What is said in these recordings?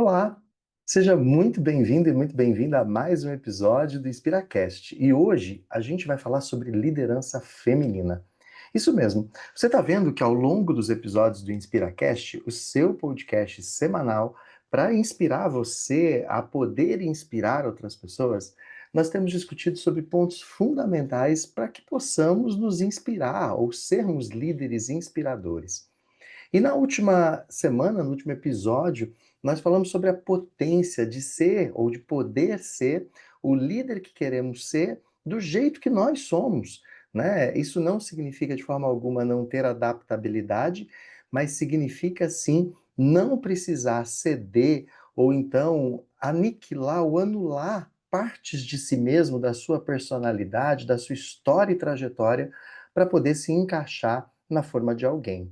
Olá, seja muito bem-vindo e muito bem-vinda a mais um episódio do InspiraCast. E hoje a gente vai falar sobre liderança feminina. Isso mesmo, você está vendo que ao longo dos episódios do InspiraCast, o seu podcast semanal, para inspirar você a poder inspirar outras pessoas, nós temos discutido sobre pontos fundamentais para que possamos nos inspirar ou sermos líderes inspiradores. E na última semana, no último episódio, nós falamos sobre a potência de ser ou de poder ser o líder que queremos ser do jeito que nós somos, né? Isso não significa de forma alguma não ter adaptabilidade, mas significa sim não precisar ceder ou então aniquilar ou anular partes de si mesmo, da sua personalidade, da sua história e trajetória para poder se encaixar na forma de alguém.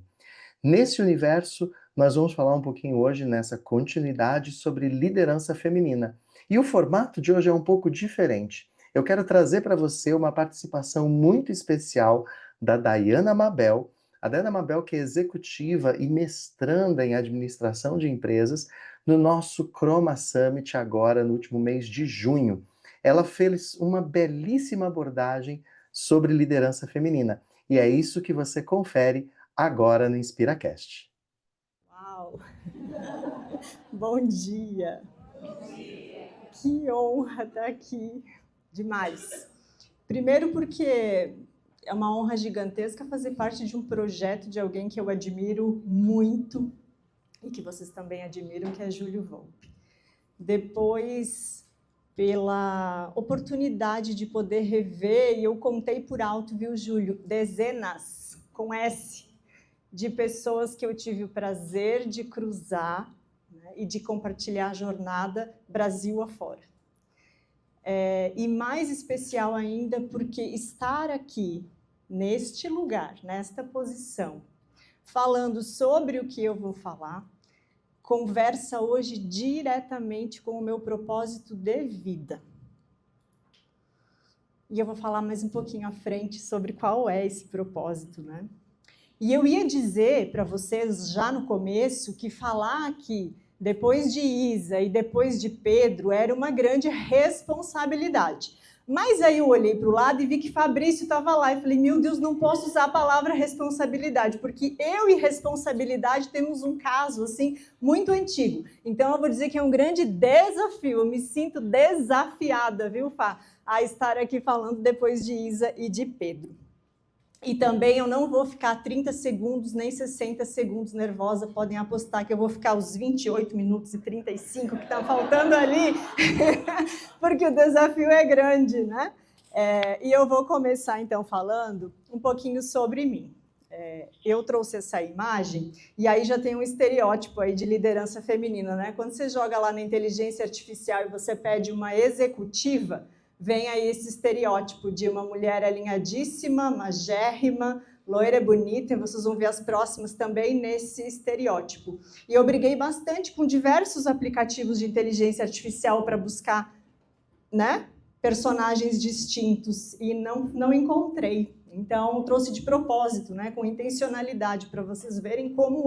Nesse universo, nós vamos falar um pouquinho hoje, nessa continuidade, sobre liderança feminina. E o formato de hoje é um pouco diferente. Eu quero trazer para você uma participação muito especial da Dayana Mabel. A Dayana Mabel, que é executiva e mestranda em administração de empresas, no nosso Chroma Summit, agora no último mês de junho. Ela fez uma belíssima abordagem sobre liderança feminina. E é isso que você confere agora no InspiraCast. Uau! Bom dia! Que honra estar aqui, demais. Primeiro porque é uma honra gigantesca fazer parte de um projeto de alguém que eu admiro muito e que vocês também admiram, que é Júlio Volpi. Depois, pela oportunidade de poder rever, e eu contei por alto, viu, Júlio, dezenas, com S, de pessoas que eu tive o prazer de cruzar, né, e de compartilhar a jornada Brasil afora. E mais especial ainda porque estar aqui, neste lugar, nesta posição, falando sobre o que eu vou falar, conversa hoje diretamente com o meu propósito de vida. E eu vou falar mais um pouquinho à frente sobre qual é esse propósito, né? E eu ia dizer para vocês já no começo que falar aqui depois de Isa e depois de Pedro era uma grande responsabilidade. Mas aí eu olhei para o lado e vi que Fabrício estava lá e falei, meu Deus, não posso usar a palavra responsabilidade, porque eu e responsabilidade temos um caso assim muito antigo. Então eu vou dizer que é um grande desafio, eu me sinto desafiada, viu, Fá, a estar aqui falando depois de Isa e de Pedro. E também eu não vou ficar 30 segundos, nem 60 segundos nervosa, podem apostar que eu vou ficar os 28 minutos e 35 que está faltando ali, porque o desafio é grande, né? E eu vou começar, então, falando um pouquinho sobre mim. Eu trouxe essa imagem, e aí já tem um estereótipo aí de liderança feminina, né? Quando você joga lá na inteligência artificial e você pede uma executiva, vem aí esse estereótipo de uma mulher alinhadíssima, magérrima, loira, bonita, e vocês vão ver as próximas também nesse estereótipo. E eu briguei bastante com diversos aplicativos de inteligência artificial para buscar, né, personagens distintos e não encontrei. Então, trouxe de propósito, né, com intencionalidade, para vocês verem como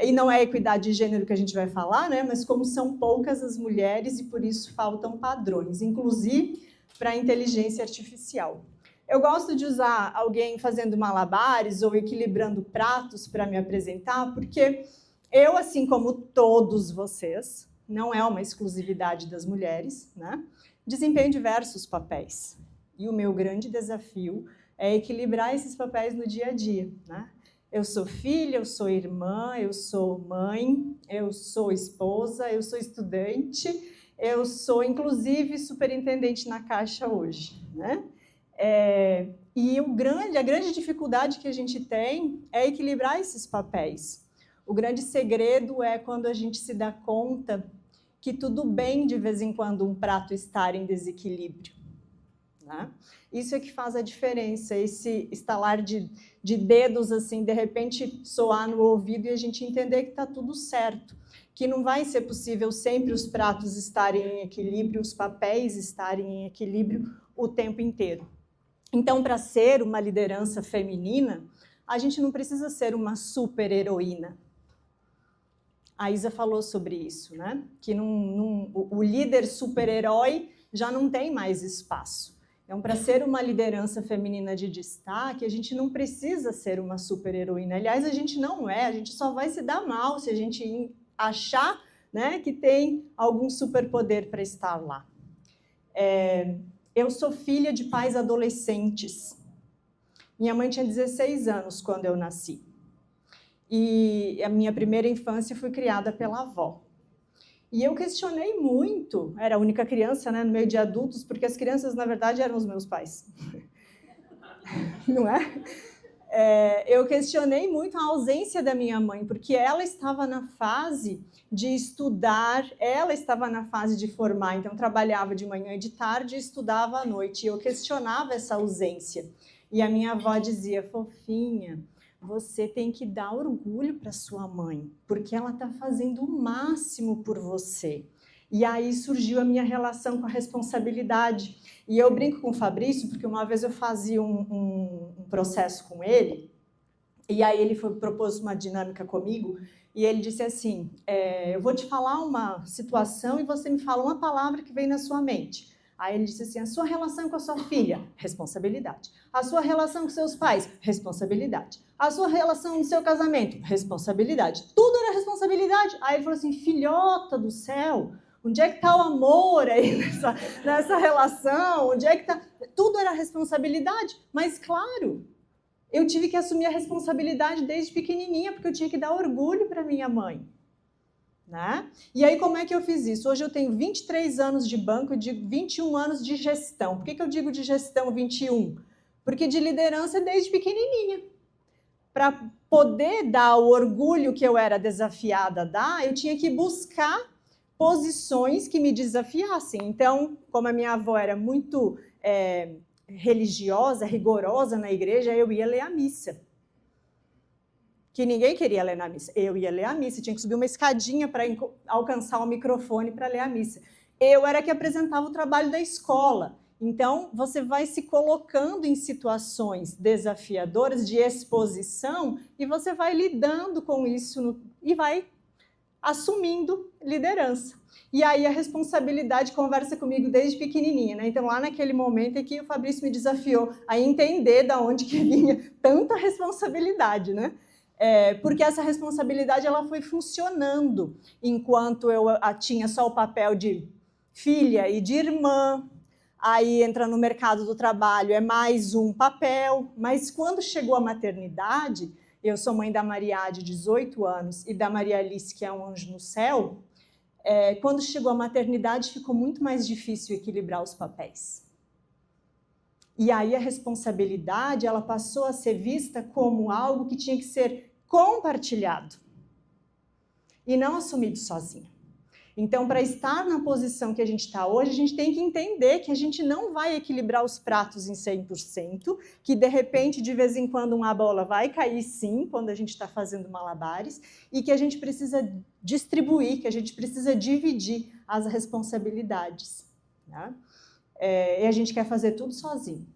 e não é equidade de gênero que a gente vai falar, né, mas como são poucas as mulheres e por isso faltam padrões, inclusive para a inteligência artificial. Eu gosto de usar alguém fazendo malabares ou equilibrando pratos para me apresentar, porque eu, assim como todos vocês, não é uma exclusividade das mulheres, né, desempenho diversos papéis. E o meu grande desafio é equilibrar esses papéis no dia a dia, né? Eu sou filha, eu sou irmã, eu sou mãe, eu sou esposa, eu sou estudante, eu sou, inclusive, superintendente na Caixa hoje, né? E a grande dificuldade que a gente tem é equilibrar esses papéis. O grande segredo é quando a gente se dá conta que tudo bem, de vez em quando, um prato estar em desequilíbrio, né? Isso é que faz a diferença, esse estalar de dedos, assim, de repente soar no ouvido e a gente entender que está tudo certo, que não vai ser possível sempre os pratos estarem em equilíbrio, os papéis estarem em equilíbrio o tempo inteiro. Então, para ser uma liderança feminina, a gente não precisa ser uma super-heroína. A Isa falou sobre isso, né? Que o líder super-herói já não tem mais espaço. Então, para ser uma liderança feminina de destaque, a gente não precisa ser uma super-heroína. Aliás, a gente não é, a gente só vai se dar mal se a gente achar, né, que tem algum superpoder para estar lá. Eu sou filha de pais adolescentes. Minha mãe tinha 16 anos quando eu nasci. E a minha primeira infância fui criada pela avó. E eu questionei muito, era a única criança, né, no meio de adultos, porque as crianças, na verdade, eram os meus pais. Não é? Eu questionei muito a ausência da minha mãe, porque ela estava na fase de estudar, ela estava na fase de formar, então trabalhava de manhã e de tarde e estudava à noite. E eu questionava essa ausência. E a minha avó dizia, fofinha, você tem que dar orgulho para sua mãe, porque ela está fazendo o máximo por você. E aí surgiu a minha relação com a responsabilidade. E eu brinco com o Fabrício, porque uma vez eu fazia um processo com ele, e aí ele propôs uma dinâmica comigo, e ele disse assim, eu vou te falar uma situação e você me fala uma palavra que vem na sua mente. Aí ele disse assim, a sua relação com a sua filha, responsabilidade. A sua relação com seus pais, responsabilidade. A sua relação no seu casamento, responsabilidade. Tudo era responsabilidade. Aí ele falou assim, filhota do céu, onde é que está o amor aí nessa relação? Onde é que está? Tudo era responsabilidade. Mas, claro, eu tive que assumir a responsabilidade desde pequenininha, porque eu tinha que dar orgulho para minha mãe. Né? E aí, como é que eu fiz isso? Hoje eu tenho 23 anos de banco e 21 anos de gestão. Por que eu digo de gestão 21? Porque de liderança desde pequenininha. Para poder dar o orgulho que eu era desafiada a dar, eu tinha que buscar posições que me desafiassem. Então, como a minha avó era muito religiosa, rigorosa na igreja, eu ia ler a missa. Que ninguém queria ler na missa. Eu ia ler a missa, tinha que subir uma escadinha para alcançar o microfone para ler a missa. Eu era que apresentava o trabalho da escola. Então, você vai se colocando em situações desafiadoras de exposição e você vai lidando com isso e vai assumindo liderança. E aí a responsabilidade conversa comigo desde pequenininha, né? Então, lá naquele momento é que o Fabrício me desafiou a entender de onde que vinha tanta responsabilidade, né? Porque essa responsabilidade ela foi funcionando enquanto eu tinha só o papel de filha e de irmã, aí entra no mercado do trabalho, é mais um papel, mas quando chegou a maternidade, eu sou mãe da Maria de 18 anos e da Maria Alice, que é um anjo no céu, quando chegou a maternidade ficou muito mais difícil equilibrar os papéis. E aí a responsabilidade ela passou a ser vista como algo que tinha que ser compartilhado e não assumido sozinho. Então, para estar na posição que a gente está hoje, a gente tem que entender que a gente não vai equilibrar os pratos em 100%, que de repente, de vez em quando, uma bola vai cair sim, quando a gente está fazendo malabares, e que a gente precisa distribuir, que a gente precisa dividir as responsabilidades. Né? E a gente quer fazer tudo sozinho.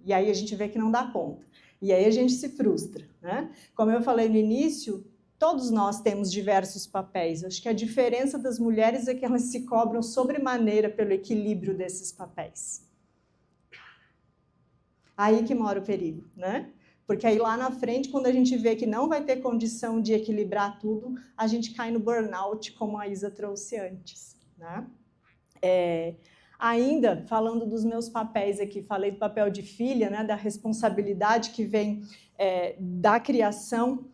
E aí a gente vê que não dá conta. E aí a gente se frustra. Né? Como eu falei no início, todos nós temos diversos papéis. Acho que a diferença das mulheres é que elas se cobram sobremaneira pelo equilíbrio desses papéis. Aí que mora o perigo, né? Porque aí lá na frente, quando a gente vê que não vai ter condição de equilibrar tudo, a gente cai no burnout, como a Isa trouxe antes, né? Ainda, falando dos meus papéis aqui, falei do papel de filha, né, da responsabilidade que vem da criação.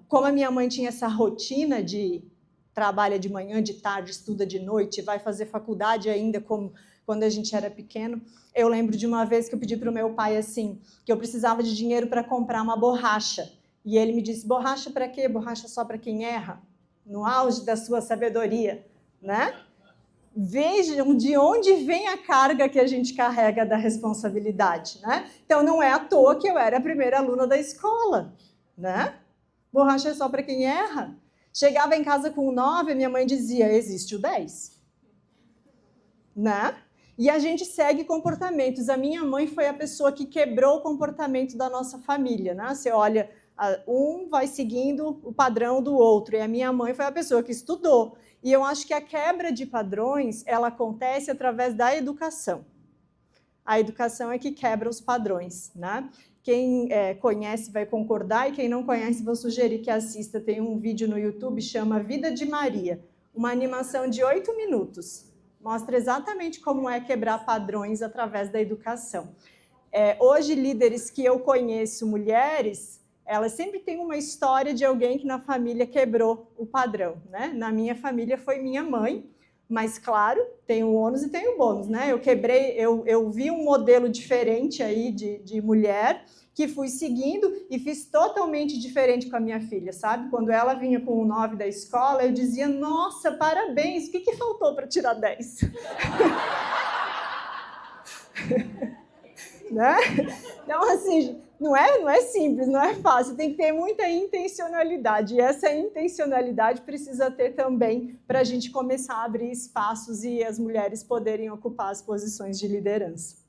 Como a minha mãe tinha essa rotina de trabalha de manhã, de tarde, estuda de noite, vai fazer faculdade ainda, como quando a gente era pequeno, eu lembro de uma vez que eu pedi para o meu pai assim, que eu precisava de dinheiro para comprar uma borracha. E ele me disse, borracha para quê? Borracha só para quem erra? No auge da sua sabedoria, né? Vejam de onde vem a carga que a gente carrega da responsabilidade, né? Então, não é à toa que eu era a primeira aluna da escola, né? Borracha é só para quem erra. Chegava em casa com 9, minha mãe dizia, existe o 10. Né? E a gente segue comportamentos. A minha mãe foi a pessoa que quebrou o comportamento da nossa família, né? Você olha Um vai seguindo o padrão do outro, e a minha mãe foi a pessoa que estudou. E eu acho que a quebra de padrões, ela acontece através da educação. A educação é que quebra os padrões, né? Quem conhece vai concordar, e quem não conhece, vou sugerir que assista. Tem um vídeo no YouTube, chama Vida de Maria, uma animação de 8 minutos. Mostra exatamente como é quebrar padrões através da educação. Hoje, líderes que eu conheço, mulheres, elas sempre têm uma história de alguém que na família quebrou o padrão, né? Na minha família foi minha mãe, mas claro, tem o ônus e tem o bônus, né? Eu vi um modelo diferente aí de mulher, que fui seguindo e fiz totalmente diferente com a minha filha, sabe? Quando ela vinha com o 9 da escola, eu dizia, nossa, parabéns, o que faltou para tirar 10? Né? Então, assim, não é simples, não é fácil, tem que ter muita intencionalidade, e essa intencionalidade precisa ter também para a gente começar a abrir espaços e as mulheres poderem ocupar as posições de liderança.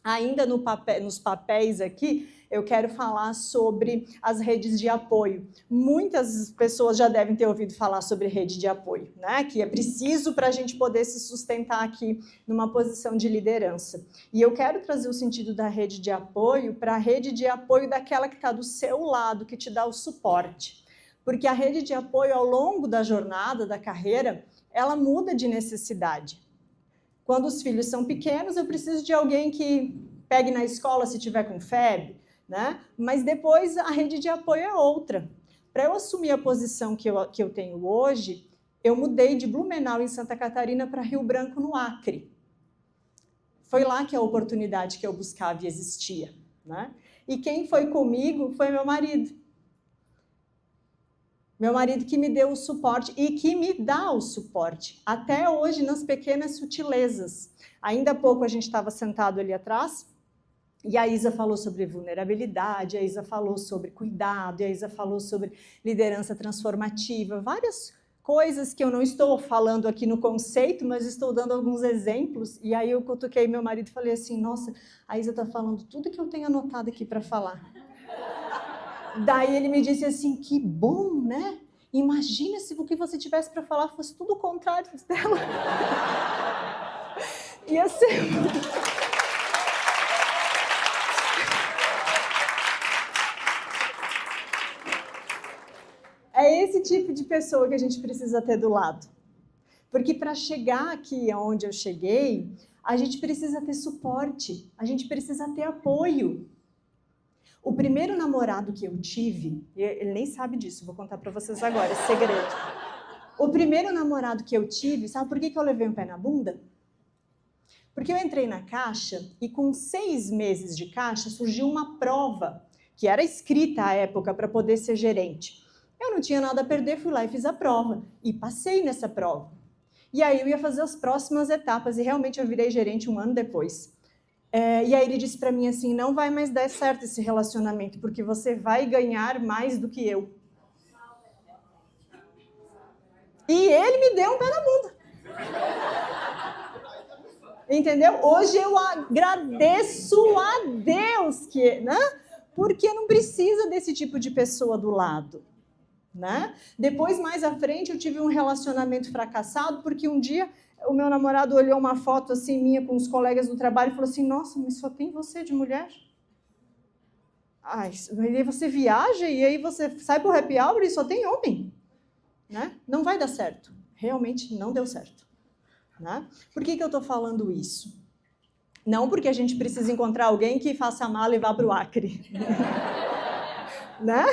Ainda nos papéis aqui, eu quero falar sobre as redes de apoio. Muitas pessoas já devem ter ouvido falar sobre rede de apoio, né? Que é preciso para a gente poder se sustentar aqui numa posição de liderança. E eu quero trazer o sentido da rede de apoio para a rede de apoio daquela que está do seu lado, que te dá o suporte. Porque a rede de apoio, ao longo da jornada, da carreira, ela muda de necessidade. Quando os filhos são pequenos, eu preciso de alguém que pegue na escola se tiver com febre, né? Mas depois a rede de apoio é outra. Para eu assumir a posição que eu tenho hoje, eu mudei de Blumenau, em Santa Catarina, para Rio Branco, no Acre. Foi lá que a oportunidade que eu buscava existia, né? E quem foi comigo foi meu marido. Meu marido que me deu o suporte e que me dá o suporte, até hoje, nas pequenas sutilezas. Ainda há pouco a gente estava sentado ali atrás, e a Isa falou sobre vulnerabilidade, a Isa falou sobre cuidado, e a Isa falou sobre liderança transformativa, várias coisas que eu não estou falando aqui no conceito, mas estou dando alguns exemplos. E aí eu cutuquei meu marido e falei assim, nossa, a Isa está falando tudo que eu tenho anotado aqui para falar. Daí ele me disse assim, que bom, né? Imagina se o que você tivesse para falar fosse tudo o contrário dela. Ia ser... É esse tipo de pessoa que a gente precisa ter do lado. Porque para chegar aqui onde eu cheguei, a gente precisa ter suporte, a gente precisa ter apoio. O primeiro namorado que eu tive, ele nem sabe disso, vou contar para vocês agora, esse segredo. O primeiro namorado que eu tive, sabe por que eu levei um pé na bunda? Porque eu entrei na Caixa e com 6 meses de Caixa surgiu uma prova, que era escrita à época para poder ser gerente. Eu não tinha nada a perder, fui lá e fiz a prova. E passei nessa prova. E aí eu ia fazer as próximas etapas e realmente eu virei gerente 1 ano depois. E aí ele disse para mim assim, não vai mais dar certo esse relacionamento, porque você vai ganhar mais do que eu. E ele me deu um pé na bunda. Entendeu? Hoje eu agradeço a Deus que, né? Porque não precisa desse tipo de pessoa do lado. Né? Depois, mais à frente, eu tive um relacionamento fracassado, porque um dia o meu namorado olhou uma foto assim minha com os colegas do trabalho e falou assim, nossa, mas só tem você de mulher? Ai, e aí você viaja e aí você sai pro happy hour e só tem homem. Né? Não vai dar certo. Realmente não deu certo. Né? Por que eu estou falando isso? Não porque a gente precisa encontrar alguém que faça a mala e vá para o Acre. Né?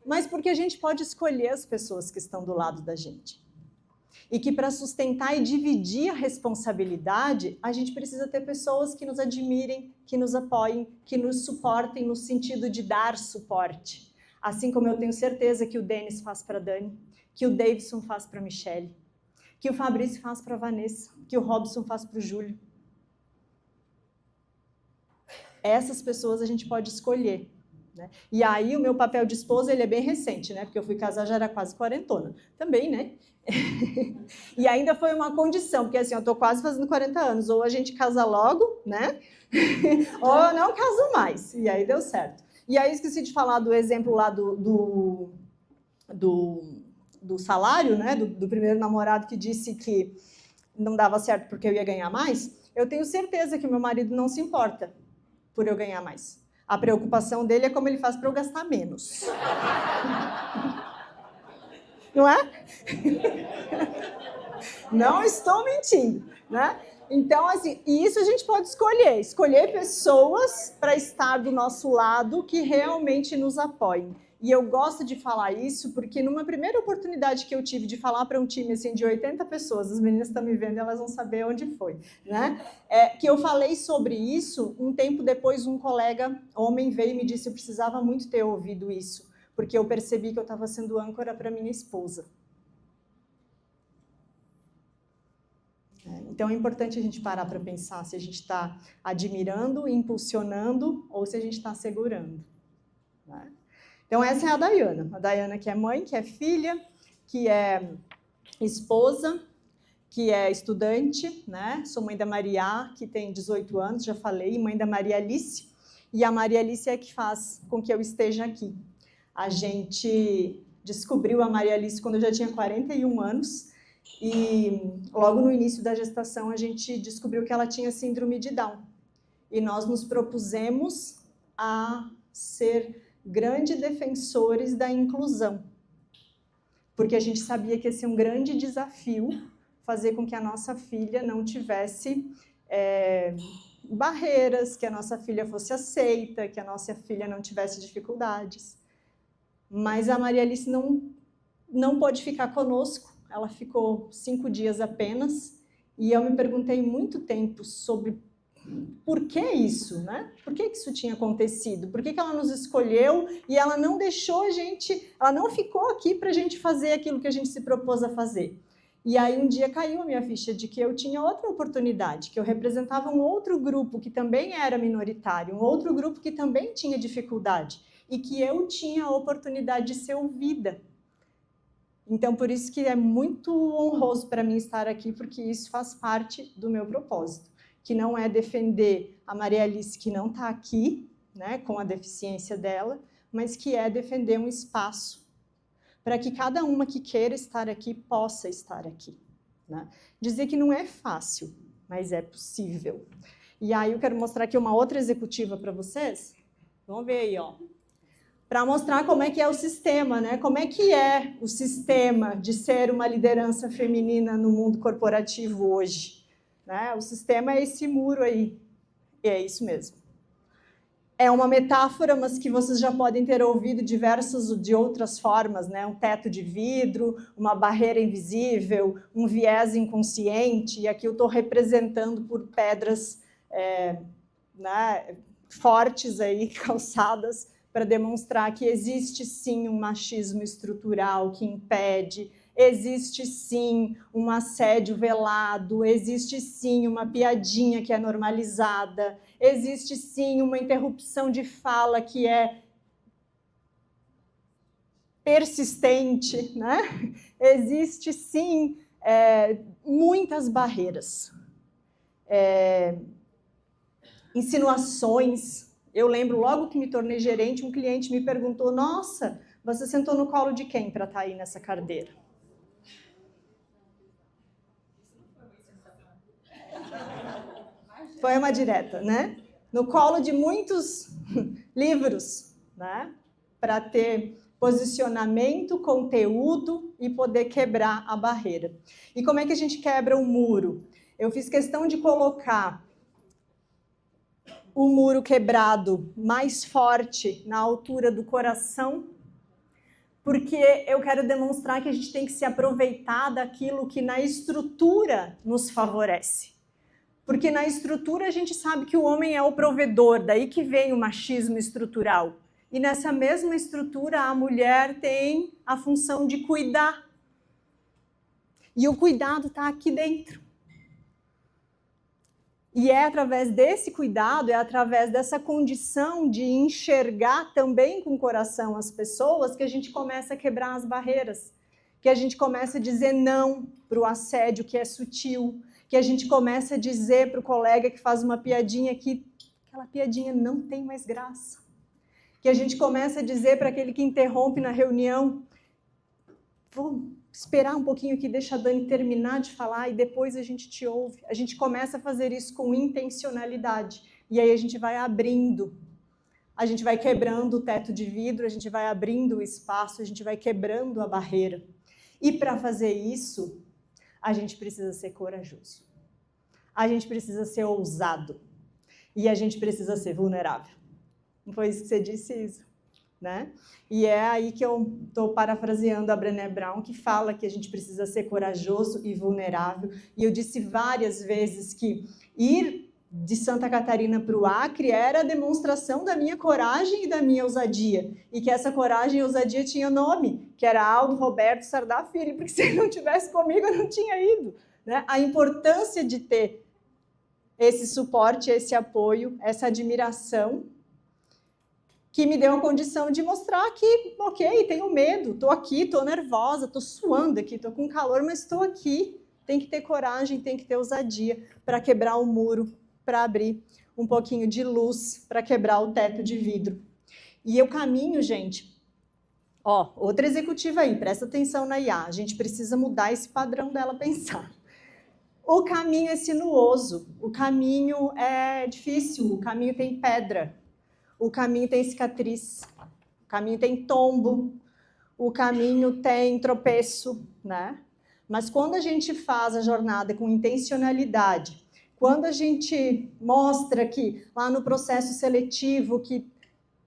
Mas porque a gente pode escolher as pessoas que estão do lado da gente. E que para sustentar e dividir a responsabilidade, a gente precisa ter pessoas que nos admirem, que nos apoiem, que nos suportem no sentido de dar suporte. Assim como eu tenho certeza que o Denis faz para a Dani, que o Davidson faz para a Michele, que o Fabrício faz para a Vanessa, que o Robson faz para o Júlio. Essas pessoas a gente pode escolher. Né? E aí o meu papel de esposa ele é bem recente, né? Porque eu fui casar já era quase 40, também, né? E ainda foi uma condição, porque assim, eu estou quase fazendo 40 anos, ou a gente casa logo, né? Ou eu não caso mais, e aí deu certo. E aí esqueci de falar do exemplo lá do salário, né? Do primeiro namorado que disse que não dava certo porque eu ia ganhar mais. Eu tenho certeza que o meu marido não se importa por eu ganhar mais. A preocupação dele é como ele faz para eu gastar menos. Não é? Não estou mentindo, né? Então, assim, isso a gente pode escolher pessoas para estar do nosso lado que realmente nos apoiem. E eu gosto de falar isso porque numa primeira oportunidade que eu tive de falar para um time assim, de 80 pessoas, as meninas estão me vendo, elas vão saber onde foi, né? Que eu falei sobre isso, um tempo depois um colega homem veio e me disse, eu precisava muito ter ouvido isso, porque eu percebi que eu estava sendo âncora para minha esposa. Então é importante a gente parar para pensar se a gente está admirando, impulsionando ou se a gente está segurando, né? Então essa é a Dayana que é mãe, que é filha, que é esposa, que é estudante, né? Sou mãe da Maria, que tem 18 anos, já falei, mãe da Maria Alice, e a Maria Alice é que faz com que eu esteja aqui. A gente descobriu a Maria Alice quando eu já tinha 41 anos, e logo no início da gestação a gente descobriu que ela tinha síndrome de Down. E nós nos propusemos a ser grandes defensores da inclusão. Porque a gente sabia que ia ser um grande desafio fazer com que a nossa filha não tivesse barreiras, que a nossa filha fosse aceita, que a nossa filha não tivesse dificuldades. Mas a Maria Alice não pôde ficar conosco. Ela ficou 5 dias apenas, e eu me perguntei muito tempo sobre por que isso, né? Por que isso tinha acontecido? Por que ela nos escolheu e ela não deixou a gente, ela não ficou aqui para a gente fazer aquilo que a gente se propôs a fazer? E aí um dia caiu a minha ficha de que eu tinha outra oportunidade, que eu representava um outro grupo que também era minoritário, um outro grupo que também tinha dificuldade, e que eu tinha a oportunidade de ser ouvida. Então, por isso que é muito honroso para mim estar aqui, porque isso faz parte do meu propósito, que não é defender a Maria Alice, que não está aqui, né, com a deficiência dela, mas que é defender um espaço para que cada uma que queira estar aqui possa estar aqui, né? Dizer que não é fácil, mas é possível. E aí eu quero mostrar aqui uma outra executiva para vocês. Vamos ver aí, ó. Para mostrar como é que é o sistema, né? Como é que é o sistema de ser uma liderança feminina no mundo corporativo hoje, né? O sistema é esse muro aí, e é isso mesmo. É uma metáfora, mas que vocês já podem ter ouvido de outras formas, né? Um teto de vidro, uma barreira invisível, um viés inconsciente, e aqui eu estou representando por pedras né, fortes aí, calçadas, para demonstrar que existe sim um machismo estrutural que impede, existe sim um assédio velado, existe sim uma piadinha que é normalizada, existe sim uma interrupção de fala que é persistente, né? Existe sim muitas barreiras, insinuações. Eu lembro, logo que me tornei gerente, um cliente me perguntou, nossa, você sentou no colo de quem para estar aí nessa cadeira? Foi uma direta, né? No colo de muitos livros, né? Para ter posicionamento, conteúdo e poder quebrar a barreira. E como é que a gente quebra o muro? Eu fiz questão de colocar o muro quebrado mais forte na altura do coração, porque eu quero demonstrar que a gente tem que se aproveitar daquilo que na estrutura nos favorece. Porque na estrutura a gente sabe que o homem é o provedor, daí que vem o machismo estrutural. E nessa mesma estrutura a mulher tem a função de cuidar. E o cuidado está aqui dentro. E é através desse cuidado, é através dessa condição de enxergar também com o coração as pessoas que a gente começa a quebrar as barreiras, que a gente começa a dizer não para o assédio que é sutil, que a gente começa a dizer para o colega que faz uma piadinha que aquela piadinha não tem mais graça. que a gente começa a dizer para aquele que interrompe na reunião, vou esperar um pouquinho aqui, deixa a Dani terminar de falar e depois a gente te ouve. A gente começa a fazer isso com intencionalidade. E aí a gente vai abrindo, a gente vai quebrando o teto de vidro, a gente vai abrindo o espaço, a gente vai quebrando a barreira. E para fazer isso, a gente precisa ser corajoso. A gente precisa ser ousado. E a gente precisa ser vulnerável. Não foi isso que você disse, Isa? Né? E é aí que eu estou parafraseando a Brené Brown, que fala que a gente precisa ser corajoso e vulnerável. E eu disse várias vezes que ir de Santa Catarina para o Acre era a demonstração da minha coragem e da minha ousadia. E que essa coragem e ousadia tinha nome, que era Aldo Roberto Sardá Filho, porque se ele não tivesse comigo eu não tinha ido. Né? A importância de ter esse suporte, esse apoio, essa admiração, que me deu a condição de mostrar que, ok, tenho medo, estou aqui, estou nervosa, estou suando aqui, estou com calor, mas estou aqui. Tem que ter coragem, tem que ter ousadia para quebrar o muro, para abrir um pouquinho de luz, para quebrar o teto de vidro. E o caminho, gente, ó, outra executiva aí, presta atenção na IA, a gente precisa mudar esse padrão dela pensar. O caminho é sinuoso, o caminho é difícil, o caminho tem pedra. O caminho tem cicatriz, o caminho tem tombo, o caminho tem tropeço, né? Mas quando a gente faz a jornada com intencionalidade, quando a gente mostra que lá no processo seletivo, que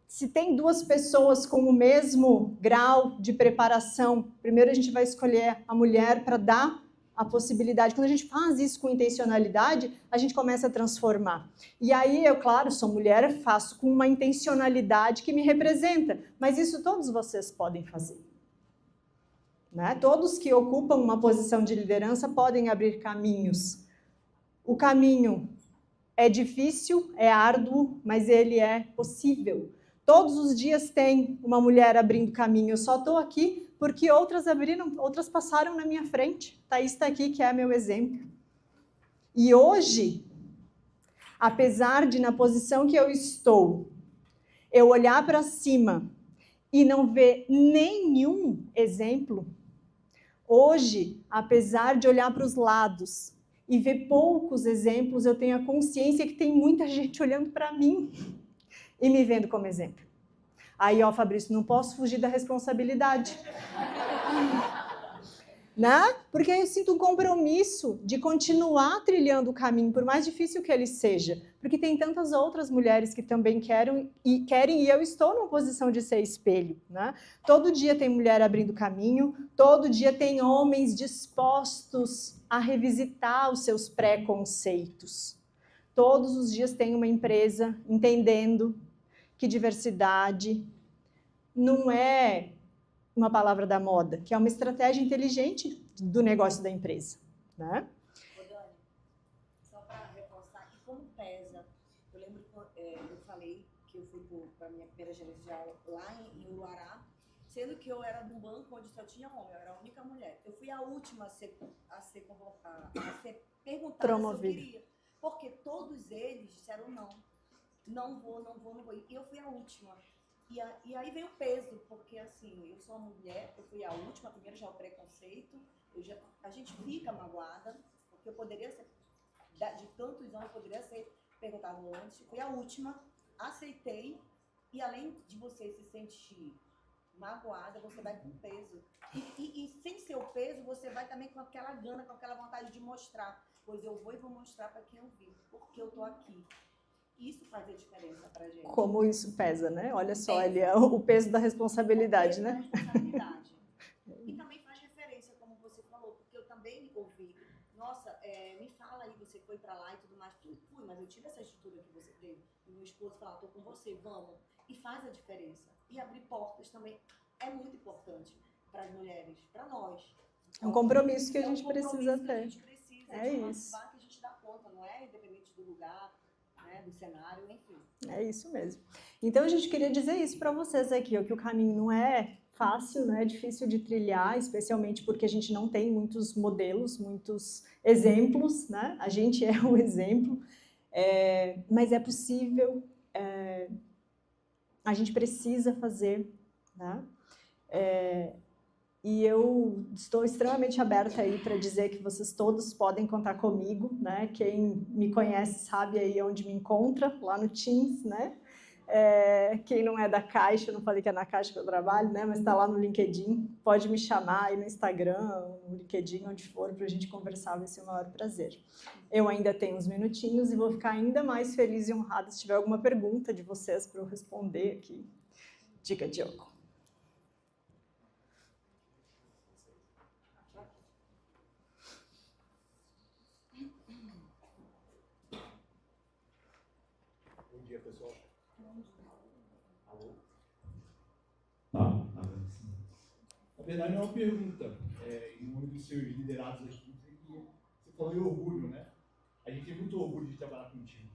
se tem duas pessoas com o mesmo grau de preparação, primeiro a gente vai escolher a mulher para dar a possibilidade. Quando a gente faz isso com intencionalidade, a gente começa a transformar. E aí, eu, claro, sou mulher, faço com uma intencionalidade que me representa, mas isso todos vocês podem fazer. Né? Todos que ocupam uma posição de liderança podem abrir caminhos. O caminho é difícil, é árduo, mas ele é possível. Todos os dias tem uma mulher abrindo caminho. Eu só estou aqui porque outras abriram, outras passaram na minha frente. Thaís está aqui, que é meu exemplo. E hoje, apesar de na posição que eu estou, eu olhar para cima e não ver nenhum exemplo, hoje, apesar de olhar para os lados e ver poucos exemplos, eu tenho a consciência que tem muita gente olhando para mim e me vendo como exemplo. Aí, ó, Fabrício, não posso fugir da responsabilidade. Né? Porque eu sinto um compromisso de continuar trilhando o caminho, por mais difícil que ele seja. Porque tem tantas outras mulheres que também querem e eu estou numa posição de ser espelho. Né? Todo dia tem mulher abrindo caminho, todo dia tem homens dispostos a revisitar os seus preconceitos. Todos os dias tem uma empresa entendendo que diversidade não é uma palavra da moda, que é uma estratégia inteligente do negócio da empresa. Né? Ô Dani, só para reforçar, e como pesa, eu lembro que eu falei que eu fui para a minha primeira gerencial lá em Uruará, sendo que eu era de um banco onde só tinha homem, eu era a única mulher. Eu fui a última a ser perguntada promovida. Se eu queria, porque todos eles disseram não vou. E eu fui a última. E aí veio o peso, porque assim, eu sou uma mulher, eu fui a última, primeiro já o preconceito, a gente fica magoada, porque eu poderia ser, de tantos anos, eu poderia ser perguntado antes, fui a última, aceitei, e além de você se sentir magoada, você vai com peso. E sem ser o peso, você vai também com aquela gana, com aquela vontade de mostrar, pois eu vou mostrar para quem eu vi, porque eu tô aqui. Isso faz a diferença pra gente. Como isso pesa, né? Olha só, ele é o peso da responsabilidade, né? Responsabilidade. E também faz referência, como você falou, porque eu também ouvi, nossa, me fala aí, você foi pra lá e tudo mais. Fui, mas eu tive essa estrutura que você teve. E meu esposo falou, tô com você, vamos. E faz a diferença. E abrir portas também é muito importante para as mulheres, para nós. É um compromisso que a gente precisa ter. A gente precisa é de isso. que a gente dá conta, não é? Independente do lugar, né, do cenário, enfim. É isso mesmo. Então, a gente queria dizer isso para vocês aqui, ó, que o caminho não é fácil, né? É difícil de trilhar, especialmente porque a gente não tem muitos modelos, muitos exemplos, né? A gente é um exemplo, mas é possível a gente precisa fazer, né? E eu estou extremamente aberta aí para dizer que vocês todos podem contar comigo, né? Quem me conhece sabe aí onde me encontra, lá no Teams, né? Quem não é da Caixa, eu não falei que é na Caixa que eu trabalho, né? Mas está lá no LinkedIn, pode me chamar aí no Instagram, no LinkedIn, onde for, para a gente conversar, vai ser o maior prazer. Eu ainda tenho uns minutinhos e vou ficar ainda mais feliz e honrada se tiver alguma pergunta de vocês para eu responder aqui. Diga, Diogo. Bom dia, pessoal. Alô? Na verdade, é uma pergunta. Em nome dos seus liderados aqui, você falou em orgulho, né? A gente tem muito orgulho de trabalhar contigo.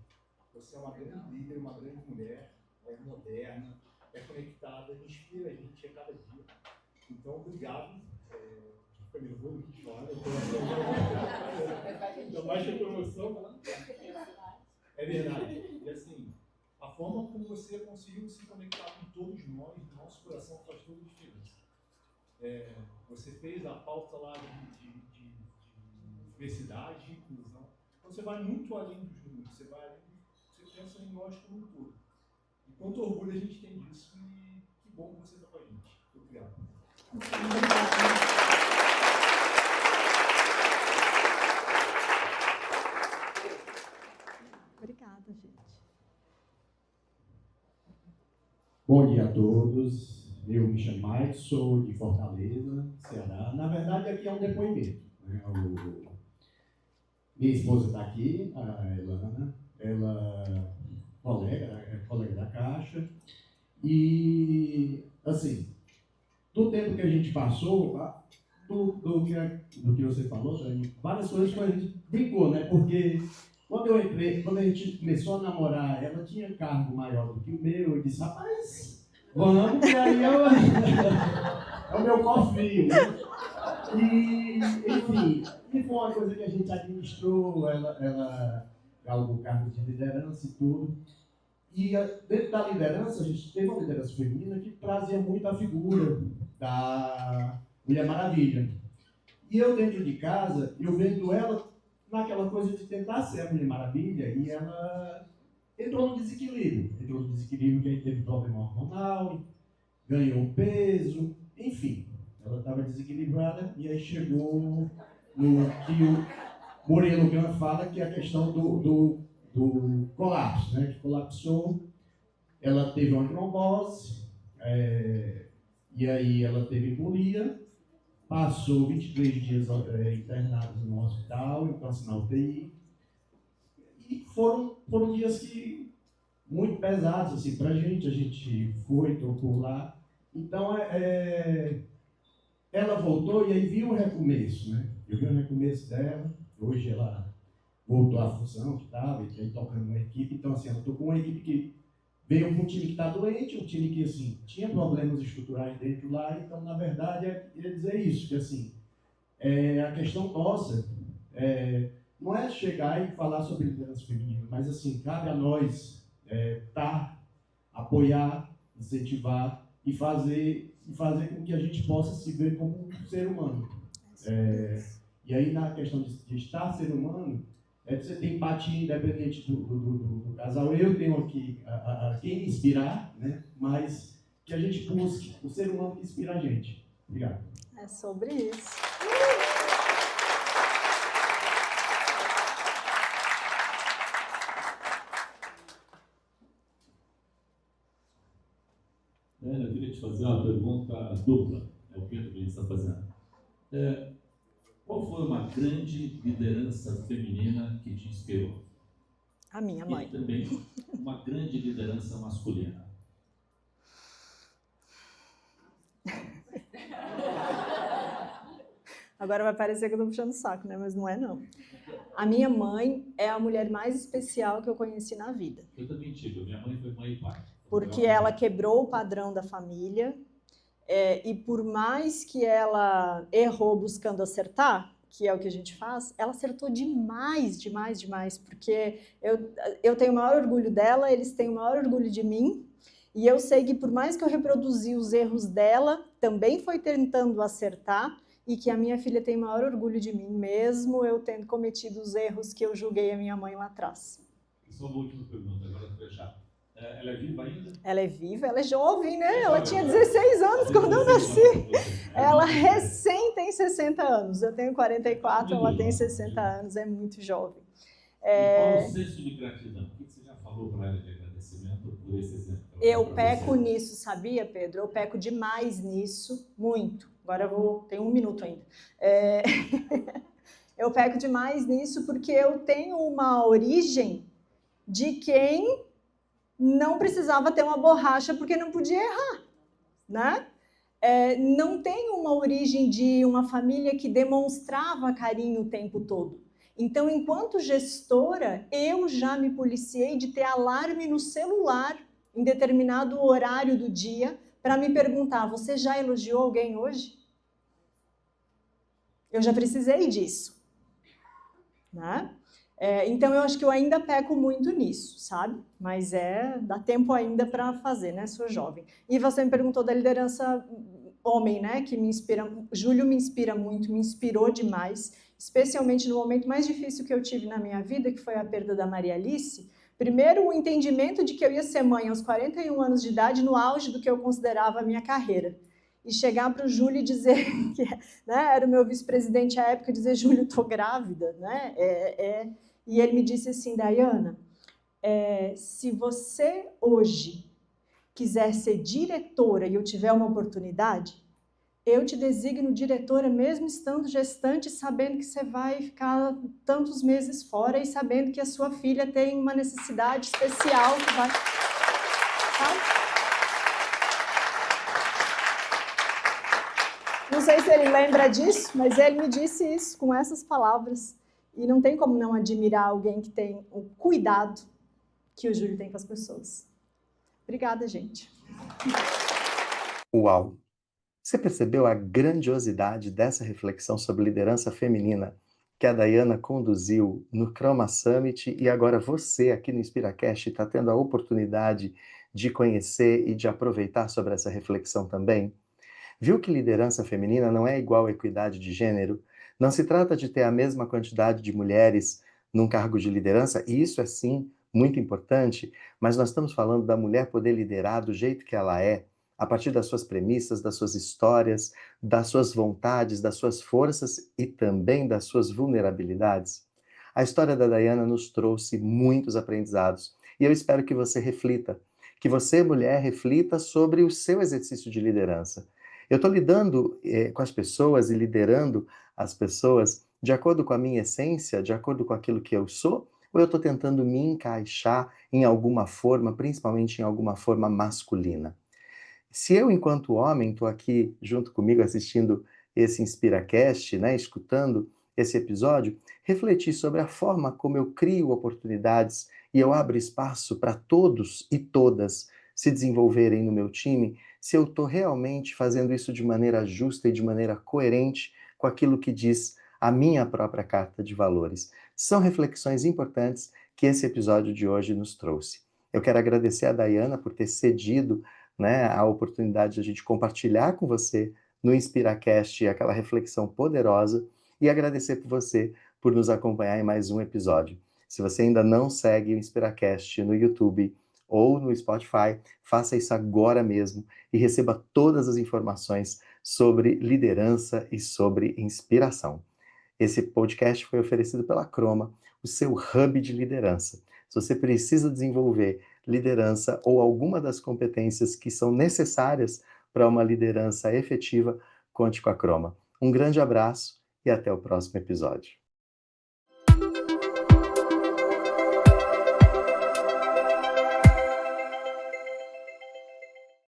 Você é uma grande líder, uma grande mulher, é moderna, é conectada, inspira a gente a cada dia. Então, obrigado. Fica nervoso, que chora. Ainda mais que a promoção, falando. É verdade. E assim, a forma como você conseguiu se conectar com todos nós, nosso coração faz toda a diferença. Você fez a pauta lá de diversidade, inclusão. Então você vai muito além dos números, você pensa em nós como um todo. E quanto orgulho a gente tem disso e que bom que você está com a gente. Obrigado. Obrigada, gente. Bom dia a todos. Eu me chamo Mike, sou de Fortaleza, Ceará. Na verdade, aqui é um depoimento, né? Minha esposa está aqui, a Elana. Ela é colega da Caixa. E, assim, do tempo que a gente passou, do que você falou, várias coisas que a gente brincou, né? Porque quando a gente começou a namorar, ela tinha cargo maior do que o meu. Eu disse, rapaz, vamos, que aí é o meu cofrinho, né? E, enfim, e foi uma coisa que a gente administrou, ela galgou cargos de liderança e tudo. E dentro da liderança, a gente teve uma liderança feminina que trazia muito a figura da Mulher Maravilha. E eu, dentro de casa, eu vendo ela naquela coisa de tentar ser a Mulher Maravilha, e ela entrou no desequilíbrio. Que aí teve problema hormonal, ganhou peso, enfim. Ela estava desequilibrada, e aí chegou no que o Murilo Gun fala, que é a questão do colapso, né? Que colapsou, ela teve uma trombose, e aí ela teve embolia, passou 23 dias internada no hospital, então assim, na UTI, e foram dias que muito pesados assim, para a gente foi, tocou lá, então ela voltou e aí viu o recomeço, né? Eu vi o recomeço dela, hoje ela voltou à função que estava, e aí tocando uma equipe, então assim, ela tocou uma equipe que veio com um time que está doente, um time que assim, tinha problemas estruturais dentro lá, então na verdade eu queria dizer isso, que assim, a questão nossa não é chegar e falar sobre liderança feminina, mas assim, cabe a nós apoiar, incentivar e fazer com que a gente possa se ver como um ser humano. E aí na questão de estar ser humano, você tem empatia independente do casal. Eu tenho aqui quem me inspirar, né? Mas que a gente busque o ser humano que inspira a gente. Obrigado. É sobre isso. Eu queria te fazer uma pergunta dupla, é o que a gente está fazendo. Qual foi uma grande liderança feminina que te inspirou? A minha mãe. E também uma grande liderança masculina. Agora vai parecer que eu estou puxando o saco, né? Mas não é, não. A minha mãe é a mulher mais especial que eu conheci na vida. Eu também tive. Minha mãe foi mãe e pai. Porque ela quebrou o padrão da família. E por mais que ela errou buscando acertar, que é o que a gente faz, ela acertou demais, porque eu tenho o maior orgulho dela, eles têm o maior orgulho de mim, E eu sei que por mais que eu reproduzi os erros dela, também foi tentando acertar, e que a minha filha tem maior orgulho de mim, mesmo eu tendo cometido os erros que eu julguei a minha mãe lá atrás. Só uma última pergunta, agora para fechar. Ela é viva ainda? Ela é viva, ela é jovem, né? Ela tinha 16 anos quando eu nasci. Ela recém tem 60 anos. Eu tenho 44, ela tem 60 anos, é muito jovem. E qual o senso de gratidão? O que você já falou para ela de agradecimento por esse exemplo? Eu peco nisso, sabia, Pedro? Eu peco demais nisso, muito. Agora tenho 1 minuto ainda. Eu peco demais nisso porque eu tenho uma origem de quem não precisava ter uma borracha porque não podia errar, né? Não tenho uma origem de uma família que demonstrava carinho o tempo todo. Então, enquanto gestora, eu já me policiei de ter alarme no celular em determinado horário do dia para me perguntar, você já elogiou alguém hoje? Eu já precisei disso, né? Então, eu acho que eu ainda peco muito nisso, sabe? Mas dá tempo ainda para fazer, né? Sou jovem. E você me perguntou da liderança homem, né? Que me inspira. Júlio me inspira muito, me inspirou demais, especialmente no momento mais difícil que eu tive na minha vida, que foi a perda da Maria Alice. Primeiro, o entendimento de que eu ia ser mãe aos 41 anos de idade, no auge do que eu considerava a minha carreira. E chegar para o Júlio e dizer, que né, era o meu vice-presidente à época, dizer, Júlio, estou grávida, né? E ele me disse assim, Dayana, se você hoje quiser ser diretora e eu tiver uma oportunidade, eu te designo diretora mesmo estando gestante, sabendo que você vai ficar tantos meses fora e sabendo que a sua filha tem uma necessidade especial que vai... Sabe? Não sei se ele lembra disso, mas ele me disse isso com essas palavras. E não tem como não admirar alguém que tem o cuidado que o Júlio tem com as pessoas. Obrigada, gente. Uau! Você percebeu a grandiosidade dessa reflexão sobre liderança feminina que a Dayana conduziu no Chroma Summit e agora você aqui no InspiraCast está tendo a oportunidade de conhecer e de aproveitar sobre essa reflexão também? Viu que liderança feminina não é igual a equidade de gênero? Não se trata de ter a mesma quantidade de mulheres num cargo de liderança, e isso é sim muito importante, mas nós estamos falando da mulher poder liderar do jeito que ela é, a partir das suas premissas, das suas histórias, das suas vontades, das suas forças e também das suas vulnerabilidades. A história da Dayana nos trouxe muitos aprendizados e eu espero que você reflita, que você, mulher, reflita sobre o seu exercício de liderança. Eu estou lidando com as pessoas e liderando as pessoas de acordo com a minha essência, de acordo com aquilo que eu sou, ou eu estou tentando me encaixar em alguma forma, principalmente em alguma forma masculina? Se eu, enquanto homem, estou aqui junto comigo assistindo esse InspiraCast, né, escutando esse episódio, refletir sobre a forma como eu crio oportunidades e eu abro espaço para todos e todas se desenvolverem no meu time, se eu estou realmente fazendo isso de maneira justa e de maneira coerente com aquilo que diz a minha própria carta de valores. São reflexões importantes que esse episódio de hoje nos trouxe. Eu quero agradecer a Dayana por ter cedido, né, a oportunidade de a gente compartilhar com você no InspiraCast aquela reflexão poderosa e agradecer por você por nos acompanhar em mais um episódio. Se você ainda não segue o InspiraCast no YouTube ou no Spotify, faça isso agora mesmo e receba todas as informações sobre liderança e sobre inspiração. Esse podcast foi oferecido pela Chroma, o seu hub de liderança. Se você precisa desenvolver liderança ou alguma das competências que são necessárias para uma liderança efetiva, conte com a Chroma. Um grande abraço e até o próximo episódio.